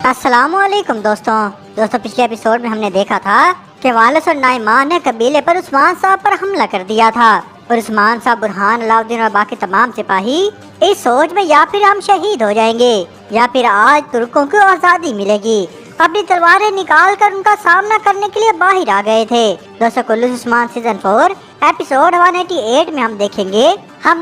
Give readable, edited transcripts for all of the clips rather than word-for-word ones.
अस्सलाम वालेकुम दोस्तों पिछले एपिसोड में हमने देखा था कि वालिस और नाइमान ने कबीले पर उस्मान साहब पर हमला कर दिया था और उस्मान साहब, बुरहान, अलाउद्दीन और बाकी तमाम सिपाही इस सोच में या फिर हम शहीद हो जाएंगे या फिर आज तुर्कों को आज़ादी मिलेगी, अपनी तलवारें निकाल कर उनका सामना करने के लिए बाहर आ गए थे। दोस्तों कुल्लूस उस्मान सीजन 4 एपिसोड 188 में हम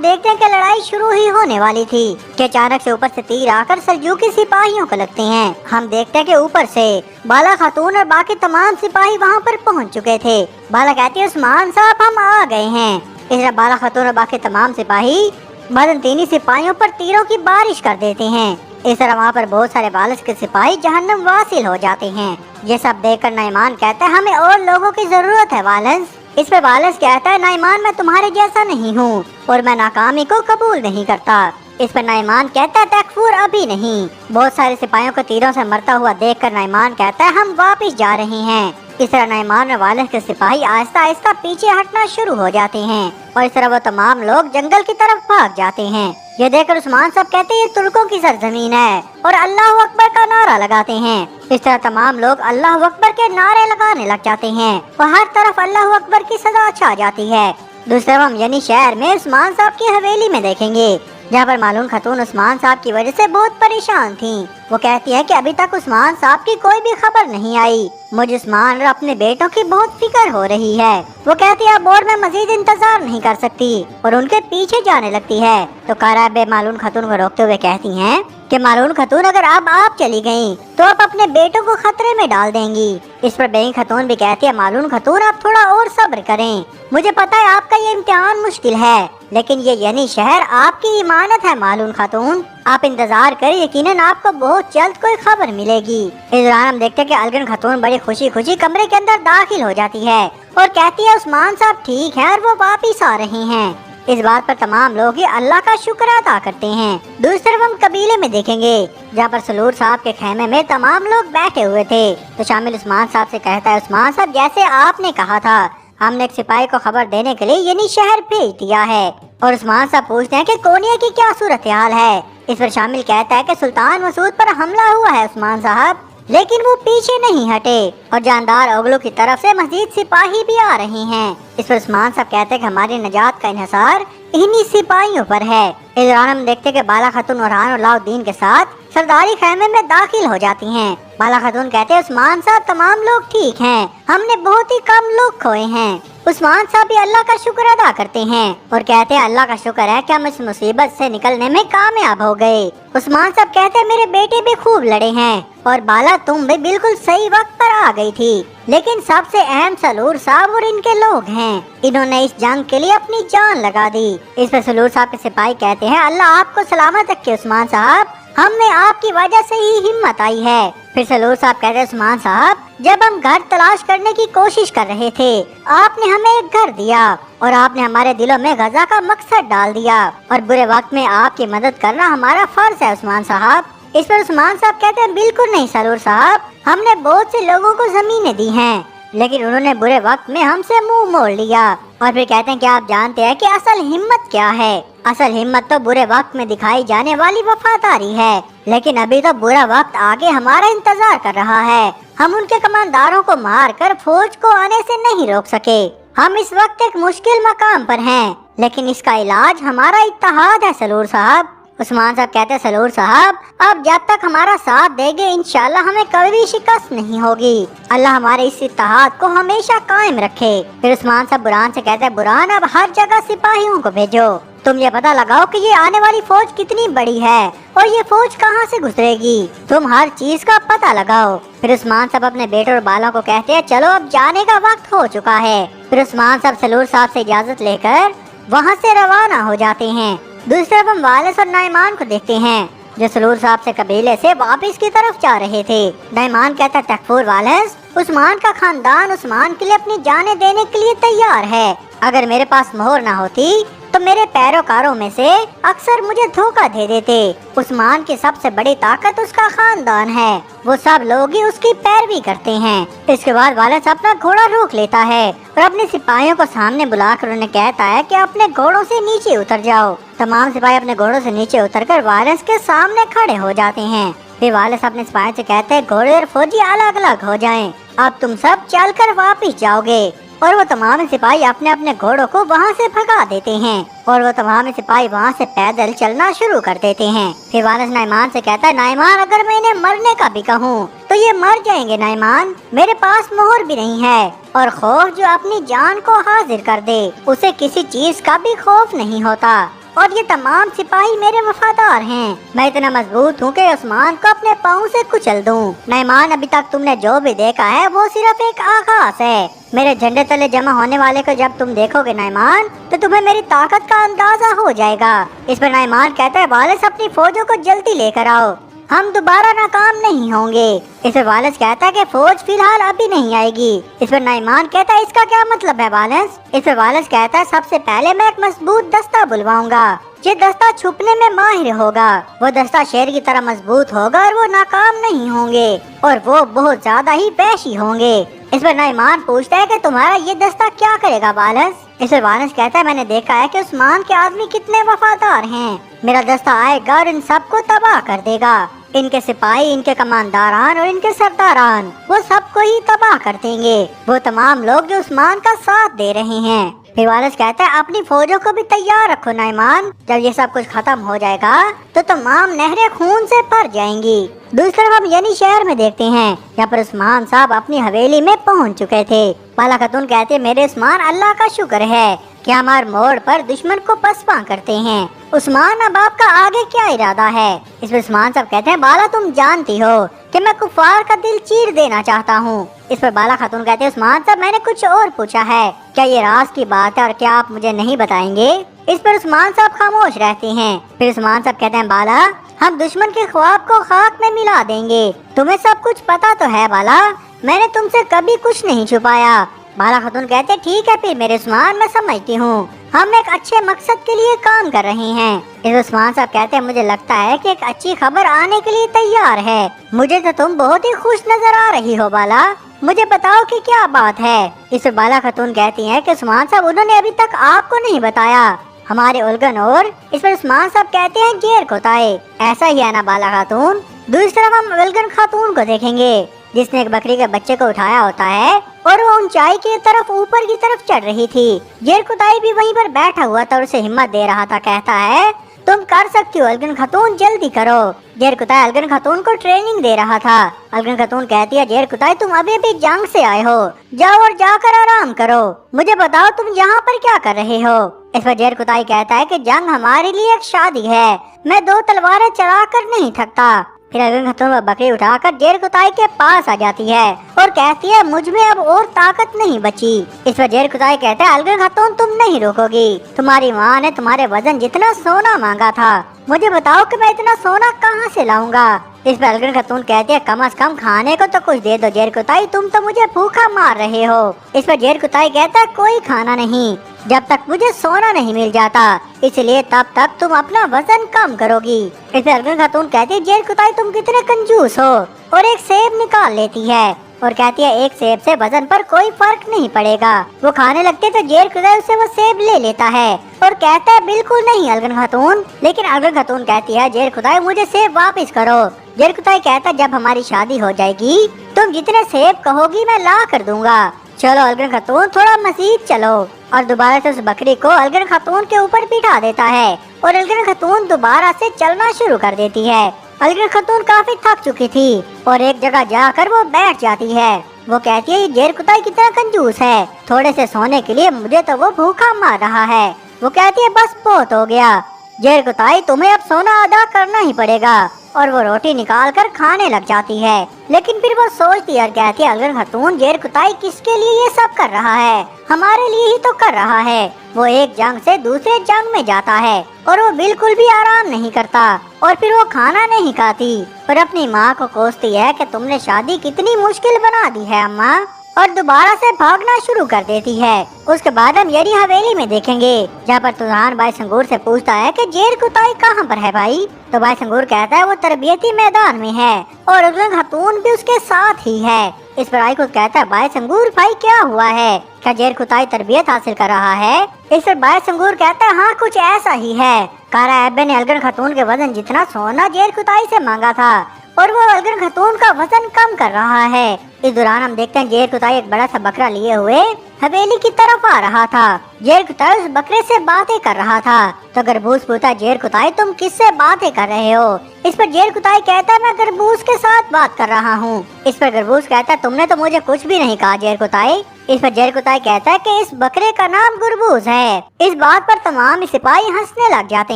देखते हैं कि लड़ाई शुरू ही होने वाली थी कि अचानक से ऊपर से तीर आकर सल्जूकी सिपाहियों को लगते हैं। हम देखते हैं कि ऊपर से बाला खातून और बाकी तमाम सिपाही वहां पर पहुंच चुके थे। बाला कहती है उस्मान साहब हम आ गए हैं। इस तरह बाला खातून और बाकी तमाम सिपाही मदनतीनी सिपाहियों पर तीरों की बारिश कर देते हैं। इस तरह वहाँ पर बहुत सारे वालिस के सिपाही जहन्नम वासिल हो जाते हैं। ये सब देखकर नाइमान कहता है हमें और लोगों की जरूरत है वालिस। इस पे वालिस कहता है नाइमान मैं तुम्हारे जैसा नहीं हूँ और मैं नाकामी को कबूल नहीं करता। इस पर नाइमान कहता है तकफूर अभी नहीं। बहुत सारे सिपाहियों को तीरों से मरता हुआ देखकर नाइमान कहता है हम वापस जा रहे हैं। इस तरह नाइमान और वालिस के सिपाही आहिस्ता आहिस्ता पीछे हटना शुरू हो जाते हैं और इस तरह वो तमाम लोग जंगल की तरफ भाग जाते हैं। ये देखकर उस्मान साहब कहते हैं ये तुर्कों की सरजमीन है और अल्लाह अकबर का नारा लगाते हैं। इस तरह तमाम लोग अल्लाह अकबर के नारे लगाने लग जाते हैं और हर तरफ अल्लाह अकबर की सदा छा जाती है। दूसरी तरफ हम यानी शहर में उस्मान साहब की हवेली में देखेंगे जहाँ पर मालूम खातून उस्मान साहब की वजह से बहुत परेशान थी। वो कहती है कि अभी तक उस्मान साहब की कोई भी खबर नहीं आई। मुझे उस्मान और अपने बेटों की बहुत फिक्र हो रही है। वो कहती है अब और मैं मजीद इंतजार नहीं कर सकती और उनके पीछे जाने लगती है। तो काराबे मालूम खातून को रोकते हुए कहती हैं कि मालूम खातून अगर अब आप चली गयी तो आप अपने बेटों को खतरे में डाल देंगी। इस पर बेई खातून भी कहती है मालूम खातून आप थोड़ा और सब्र करें। मुझे पता है आपका ये इम्तिहान मुश्किल है लेकिन ये यानी शहर आपकी इमानत है मालूम खातून। आप इंतजार करें यकीनन आपको बहुत जल्द कोई खबर मिलेगी। इस दौरान हम देखते हैं कि अलगन खातून बड़ी खुशी खुशी कमरे के अंदर दाखिल हो जाती है और कहती है उस्मान साहब ठीक हैं और वो वापिस आ रहे हैं। इस बात पर तमाम लोग ही अल्लाह का शुक्र अदा करते हैं। दूसरी तरफ हम कबीले में देखेंगे जहाँ पर सलूर साहब के खेमे में तमाम लोग बैठे हुए थे। तो शामिल उस्मान साहब से कहता है उस्मान साहब जैसे आपने कहा था हमने एक सिपाही को खबर देने के लिए यानी शहर भेज दिया है। और उस्मान साहब पूछते हैं कि कोनिया की क्या सूरत हाल है। इस पर शामिल कहता है कि सुल्तान मसूद पर हमला हुआ है उस्मान साहब लेकिन वो पीछे नहीं हटे और जानदार ओगलों की तरफ से मजीद सिपाही भी आ रहे हैं। इस पर उस्मान साहब कहते हैं कि हमारी नजात का इन्हिसार इन्हीं सिपाहियों पर है। इस दौरान हम देखते हैं कि बाला खातून और अलाउद्दीन के साथ सरदारी खैमे में दाखिल हो जाती हैं। बाला खातून कहते हैं उस्मान साहब तमाम लोग ठीक हैं, हमने बहुत ही कम लोग खोए हैं। उस्मान साहब भी अल्लाह का शुक्र अदा करते हैं और कहते हैं अल्लाह का शुक्र है कि हम इस मुसीबत से निकलने में कामयाब हो गए। उस्मान साहब कहते हैं मेरे बेटे भी खूब लड़े हैं और बाला तुम भी बिल्कुल सही वक्त पर आ गई थी लेकिन सबसे अहम सलूर साहब और इनके लोग हैं, इन्होंने इस जंग के लिए अपनी जान लगा दी। इस पर सलूर साहब के सिपाही कहते हैं अल्लाह आपको सलामत रखे उस्मान साहब, हमें आपकी वजह से ही हिम्मत आई है। फिर सलूर साहब कहते हैं उस्मान साहब जब हम घर तलाश करने की कोशिश कर रहे थे आपने हमें एक घर दिया और आपने हमारे दिलों में गजा का मकसद डाल दिया और बुरे वक्त में आपकी मदद करना हमारा फर्ज है उस्मान साहब। इस पर उस्मान साहब कहते हैं बिल्कुल नहीं सलूर साहब, हमने बहुत से लोगों को जमीनें दी हैं लेकिन उन्होंने बुरे वक्त में हमसे मुंह मोड़ लिया। और फिर कहते हैं कि आप जानते हैं कि असल हिम्मत क्या है। असल हिम्मत तो बुरे वक्त में दिखाई जाने वाली वफादारी है लेकिन अभी तो बुरा वक्त आगे हमारा इंतजार कर रहा है। हम उनके कमांडारों को मार कर फौज को आने से नहीं रोक सके। हम इस वक्त एक मुश्किल मकाम पर हैं लेकिन इसका इलाज हमारा इत्तेहाद है सलूर साहब। उस्मान साहब कहते हैं सलूर साहब अब जब तक हमारा साथ देंगे इंशाल्लाह हमें कभी भी शिकस्त नहीं होगी। अल्लाह हमारे इस इत्तेहाद को हमेशा कायम रखे। फिर उस्मान साहब बुरहान से कहते हैं बुरहान अब हर जगह सिपाहियों को भेजो, तुम ये पता लगाओ कि ये आने वाली फौज कितनी बड़ी है और ये फौज कहाँ से गुजरेगी, तुम हर चीज का पता लगाओ। फिर उस्मान साहब अपने बेटे और बालों को कहते हैं चलो अब जाने का वक्त हो चुका है। फिर उस्मान साहब सलूर साहब से इजाजत लेकर वहाँ से रवाना हो जाते हैं। दूसरी तरफ हम वालिस और नाइमान को देखते हैं जो सलूर साहब से कबीले से वापस की तरफ जा रहे थे। नाइमान कहता तकफूर वालिस उस्मान का खानदान उस्मान के लिए अपनी जानें देने के लिए तैयार है। अगर मेरे पास मोहर ना होती तो मेरे पैरोकारों में से अक्सर मुझे धोखा दे देते। उस्मान की सबसे बड़ी ताकत उसका खानदान है, वो सब लोग ही उसकी पैरवी करते हैं। इसके बाद वालिस अपना घोड़ा रोक लेता है और अपने सिपाहियों को सामने बुलाकर उन्हें कहता है कि अपने घोड़ों से नीचे उतर जाओ। तमाम सिपाही अपने घोड़ों से नीचे उतरकर वालिस के सामने खड़े हो जाते हैं। फिर वाले साहब अपने सिपाही से कहते हैं घोड़े और फौजी अलग अलग हो जाएं। अब तुम सब चलकर वापस जाओगे। और वो तमाम सिपाही अपने अपने घोड़ों को वहाँ से भगा देते हैं और वो तमाम सिपाही वहाँ से पैदल चलना शुरू कर देते हैं। फिर वालिस नाइमान से कहता है, नाइमान अगर मैं इन्हें मरने का भी कहूँ तो ये मर जाएंगे नाइमान, मेरे पास मोहर भी नहीं है। और खौफ जो अपनी जान को हाजिर कर दे उसे किसी चीज का भी खौफ नहीं होता। और ये तमाम सिपाही मेरे वफादार हैं। मैं इतना मजबूत हूँ कि उस्मान को अपने पाँव से कुचल दूँ। नाइमान अभी तक तुमने जो भी देखा है वो सिर्फ एक आगाज है। मेरे झंडे तले जमा होने वाले को जब तुम देखोगे नाइमान तो तुम्हें मेरी ताकत का अंदाजा हो जाएगा। इस पर नाइमान कहता है, वालिस अपनी फौजों को जल्दी लेकर आओ, हम दोबारा नाकाम नहीं होंगे। इस पर वालिस कहता है कि फौज फिलहाल अभी नहीं आएगी। इस पर नाइमान कहता है, इसका क्या मतलब है वालिस? इस पर वालिस कहता है, सबसे पहले मैं एक मजबूत दस्ता बुलवाऊंगा। ये दस्ता छुपने में माहिर होगा। वो दस्ता शेर की तरह मजबूत होगा और वो नाकाम नहीं होंगे और वो बहुत ज्यादा ही वहशी होंगे। इस पर नाइमान पूछता है कि तुम्हारा ये दस्ता क्या करेगा वालिस? इस पर वालिस कहता है, मैंने देखा है कि उस्मान के आदमी कितने वफादार हैं। मेरा दस्ता आएगा और इन सबको तबाह कर देगा। इनके सिपाही, इनके कमांडारान और इनके सरदारान, वो सबको ही तबाह कर देंगे। वो तमाम लोग जो उस्मान का साथ दे रहे हैं। फिर वालिस कहता है, अपनी फौजों को भी तैयार रखो नाइमान, जब ये सब कुछ खत्म हो जाएगा तो तमाम नहरें खून से भर जाएंगी। दूसरी तरफ हम यानी शहर में देखते हैं, यहाँ पर उस्मान साहब अपनी हवेली में पहुँच चुके थे। बाला खातून कहते हैं, मेरे उस्मान, अल्लाह का शुक्र है कि हमारे मोड़ पर दुश्मन को पसपा करते हैं। उस्मान, अब आपका आगे क्या इरादा है? इस पर उस्मान साहब कहते हैं, बाला तुम जानती हो कि मैं कुफार का दिल चीर देना चाहता हूँ। इस पर बाला खातून कहते हैं, उस्मान साहब मैंने कुछ और पूछा है, क्या ये राज की बात है और क्या आप मुझे नहीं बताएंगे? इस पर उस्मान साहब खामोश रहते हैं। फिर उस्मान साहब कहते हैं, बाला हम दुश्मन के ख्वाब को खाक में मिला देंगे। तुम्हें सब कुछ पता तो है बाला, मैंने तुमसे कभी कुछ नहीं छुपाया। बाला खातून कहते, ठीक है फिर मेरे उस्मान, मैं समझती हूँ हम एक अच्छे मकसद के लिए काम कर रहे हैं। इस उस्मान साहब कहते हैं, मुझे लगता है कि एक अच्छी खबर आने के लिए तैयार है। मुझे तो तुम बहुत ही खुश नजर आ रही हो बाला, मुझे बताओ कि क्या बात है? इस बाला खातून कहती हैं कि उस्मान साहब उन्होंने अभी तक आपको नहीं बताया हमारे उलगन। और इस पर उस्मान साहब कहते हैं, जेर कोताए, ऐसा ही है ना बाला खातून? दूसरी तरफ हम उलगन खातून को देखेंगे जिसने एक बकरी के बच्चे को उठाया होता है और वो ऊंचाई की तरफ ऊपर की तरफ चढ़ रही थी। जेर कुताई भी वहीं पर बैठा हुआ था और उसे हिम्मत दे रहा था। कहता है, तुम कर सकती हो अलगन खातून, जल्दी करो। जेर कुताई अलगन खातून को ट्रेनिंग दे रहा था। अलगन खातून कहती है, जेर कुताई तुम अभी अभी जंग से आए हो, जाओ और जाकर आराम करो, मुझे बताओ तुम यहाँ पर क्या कर रहे हो? इस पर जेर कुताई कहता है कि जंग हमारे लिए एक शादी है, मैं 2 तलवारें चला कर नहीं थकता। फिर अलगन खातून वो बकरी उठाकर जेर कुताई के पास आ जाती है और कहती है, मुझ में अब और ताकत नहीं बची। इस पर जेर कुताई कहता है, अलगन खातून तुम नहीं रोकोगी, तुम्हारी माँ ने तुम्हारे वजन जितना सोना मांगा था, मुझे बताओ कि मैं इतना सोना कहाँ से लाऊंगा? इस पर अलगन खातून कहती है, कम से कम खाने को तो कुछ दे दो जेर कुताई, तुम तो मुझे भूखा मार रहे हो। इस पर जेर कुताई कहता है, कोई खाना नहीं जब तक मुझे सोना नहीं मिल जाता, इसलिए तब तक तुम अपना वजन कम करोगी। इस पर अलगन खातून कहती है, जेर कुताई तुम कितने कंजूस हो, और एक सेब निकाल लेती है और कहती है, एक सेब से वजन पर कोई फर्क नहीं पड़ेगा। वो खाने लगते तो जेर कुताई उससे वो सेब ले लेता है और कहता है, बिल्कुल नहीं अलगन खातून। लेकिन अलगन खातून कहती है, जेर कुताई मुझे सेब वापस करो। जेर कुताई कहता है, जब हमारी शादी हो जाएगी तुम जितने सेब कहोगी मैं ला कर दूंगा। चलो अलगन खातून थोड़ा मजीद चलो। और दोबारा से उस बकरी को अलगन खातून के ऊपर बिठा देता है और अलगन खातून दोबारा से चलना शुरू कर देती है। अलगन खातून काफी थक चुकी थी और एक जगह जाकर वो बैठ जाती है। वो कहती है, जेर कुताई कितना कंजूस है, थोड़े से सोने के लिए मुझे तो वो भूखा मार रहा है। वो कहती है, बस बहुत हो गया जेर कुताई, तुम्हें अब सोना अदा करना ही पड़ेगा। और वो रोटी निकाल कर खाने लग जाती है। लेकिन फिर वो सोचती है और कहती है, अलगन खातून जेर कुताई किसके लिए ये सब कर रहा है? हमारे लिए ही तो कर रहा है। वो एक जंग से दूसरे जंग में जाता है और वो बिल्कुल भी आराम नहीं करता और फिर वो खाना नहीं खाती और अपनी माँ को कोसती है कि तुमने शादी कितनी मुश्किल बना दी है अम्मा, और दोबारा से भागना शुरू कर देती है। उसके बाद हम यरी हवेली में देखेंगे जहाँ पर तुरहान भाई संगूर से पूछता है कि जेर कुताई कहाँ पर है भाई? तो भाई संगूर कहता है, वो तरबियती मैदान में है और अलगन खातून भी उसके साथ ही है। इस पर भाई को कहता है, भाई संगूर भाई क्या हुआ है, क्या जेर कुताई तरबियत हासिल कर रहा है? इस पर भाई संगूर कहता है, हाँ कुछ ऐसा ही है। कारा एब्बे ने अलगन खातून के वजन जितना सोना जेर कुताई से मांगा था और वो अलगन खतून का वजन कम कर रहा है। इस दौरान हम देखते हैं जेर कुताई एक बड़ा सा बकरा लिए हुए हवेली की तरफ आ रहा था। जेर कुताई उस बकरे से बातें कर रहा था। तो गरबूज पूछता, जेर कुताई तुम किससे बातें कर रहे हो? इस पर जेर कुताई कहता है, मैं गरबूज के साथ बात कर रहा हूँ। इस पर गरबूज कहता है, तुमने तो मुझे कुछ भी नहीं कहा जेर कुताई। इस पर जेर कुताई कहता है कि इस बकरे का नाम गुरबूज है। इस बात पर तमाम सिपाही हंसने लग जाते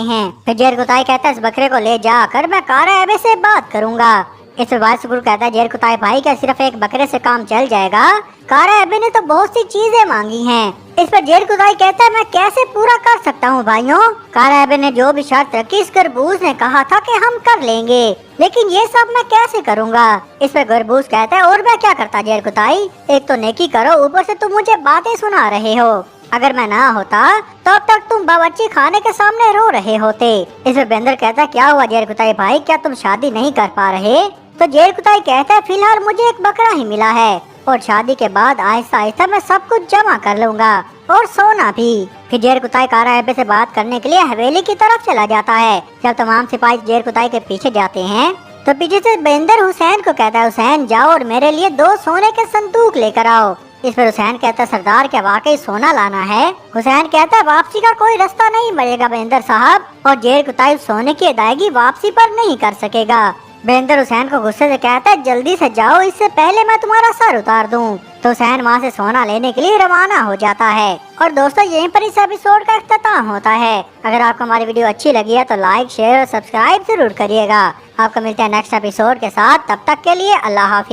हैं। फिर जेर कुताई कहता है, इस बकरे को ले जाकर मैं कारा एबे से बात करूंगा। इस पर बादशाह कहता है, जेर कुताई भाई क्या सिर्फ एक बकरे से काम चल जाएगा? कारा एबे ने तो बहुत सी चीजें मांगी हैं। इस पर जेर कुताई कहता है, मैं कैसे पूरा कर सकता हूँ भाइयों? कारा एबे ने जो भी शर्त रखी इस गरबूज ने कहा था कि हम कर लेंगे, लेकिन ये सब मैं कैसे करूँगा? इस पर गरबूज कहता है, और मैं क्या करता जेर कुताई? एक तो नेकी करो, ऊपर से तुम मुझे बातें सुना रहे हो। अगर मैं ना होता तो अब तक तुम बावर्ची खाने के सामने रो रहे होते। इस पर बेंदर कहता है, क्या हुआ जेर कुताई भाई, क्या तुम शादी नहीं कर पा रहे? तो जेर कुताई कहता है, फिलहाल मुझे एक बकरा ही मिला है और शादी के बाद आहिस्ता आहिस्ता मैं सब कुछ जमा कर लूंगा और सोना भी। फिर जेर कुताई कारा एबे से बात करने के लिए हवेली की तरफ चला जाता है। जब तमाम सिपाही जेर कुताई के पीछे जाते हैं तो पीछे से बेंदर हुसैन को कहता है, हुसैन जाओ और मेरे लिए 2 सोने के संदूक लेकर आओ। इस पर हुसैन कहता है, सरदार क्या वाकई सोना लाना है? हुसैन कहता है, वापसी का कोई रास्ता नहीं बनेगा बेंदर साहब, और जेर कुताई सोने की अदायगी वापसी पर नहीं कर सकेगा। बेंदर हुसैन को गुस्से से कहता है, जल्दी से जाओ, इससे पहले मैं तुम्हारा सर उतार दूं। तो हुसैन वहाँ से सोना लेने के लिए रवाना हो जाता है। और दोस्तों यहीं पर इस एपिसोड का इख्तिताम होता है। अगर आपको हमारी वीडियो अच्छी लगी है तो लाइक, शेयर और सब्सक्राइब जरूर करिएगा। आपको मिलते हैं नेक्स्ट एपिसोड के साथ, तब तक के लिए अल्लाह हाफिज।